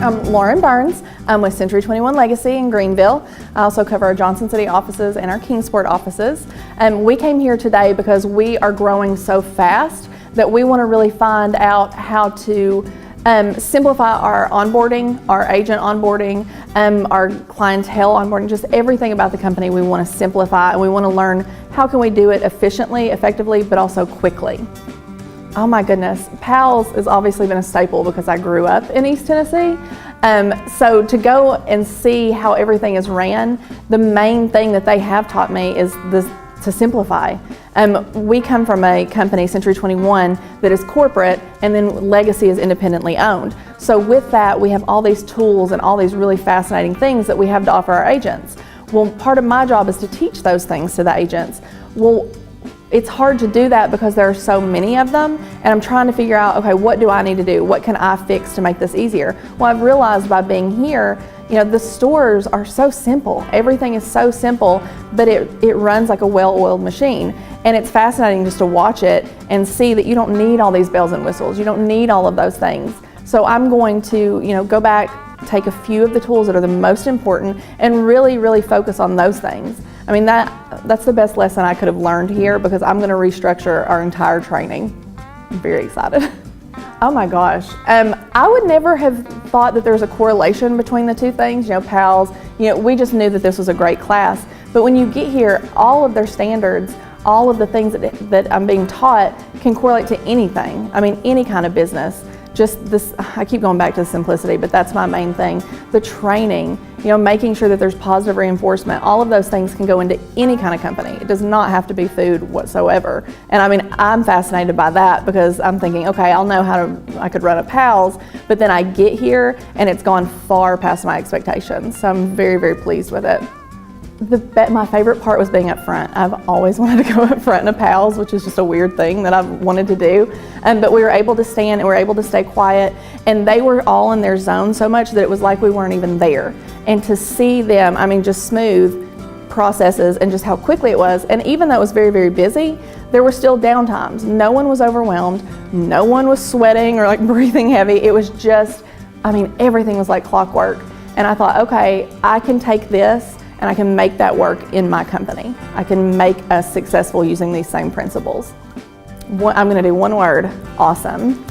I'm Lauren Burns. I'm with Century 21 Legacy in Greenville. I also cover our Johnson City offices and our Kingsport offices. We came here today because we are growing so fast that we want to really find out how to simplify our onboarding, our agent onboarding, our clientele onboarding, just everything about the company we want to simplify, and we want to learn how can we do it efficiently, effectively, but also quickly. Oh my goodness, PALS has obviously been a staple because I grew up in East Tennessee. So to go and see how everything is ran, the main thing that they have taught me is to simplify. We come from a company, Century 21, that is corporate, and then Legacy is independently owned. So with that, we have all these tools and all these really fascinating things that we have to offer our agents. Well, part of my job is to teach those things to the agents. Well, it's hard to do that because there are so many of them, and I'm trying to figure out, okay, what do I need to do? What can I fix to make this easier? Well, I've realized by being here, the stores are so simple. Everything is so simple, but it runs like a well-oiled machine. And it's fascinating just to watch it and see that you don't need all these bells and whistles. You don't need all of those things. So I'm going to, go back, take a few of the tools that are the most important and really, really focus on those things. I mean, that's the best lesson I could have learned here, because I'm going to restructure our entire training. I'm very excited. Oh my gosh. I would never have thought that there's a correlation between the two things, PALS, we just knew that this was a great class. But when you get here, all of their standards, all of the things that I'm being taught can correlate to anything. I mean, any kind of business. Just this, I keep going back to the simplicity, but that's my main thing. The training, making sure that there's positive reinforcement, all of those things can go into any kind of company. It does not have to be food whatsoever. And I mean, I'm fascinated by that because I'm thinking, okay, I'll know I could run a PALS, but then I get here and it's gone far past my expectations. So I'm very, very pleased with it. My favorite part was being up front. I've always wanted to go up front in a PALS, which is just a weird thing that I've wanted to do. But we were able to stand and we were able to stay quiet, and they were all in their zone so much that it was like we weren't even there. And to see them, I mean, just smooth processes and just how quickly it was. And even though it was very, very busy, there were still downtimes. No one was overwhelmed. No one was sweating or breathing heavy. It was just, everything was like clockwork. And I thought, okay, I can take this and I can make that work in my company. I can make us successful using these same principles. I'm going to do one word: awesome.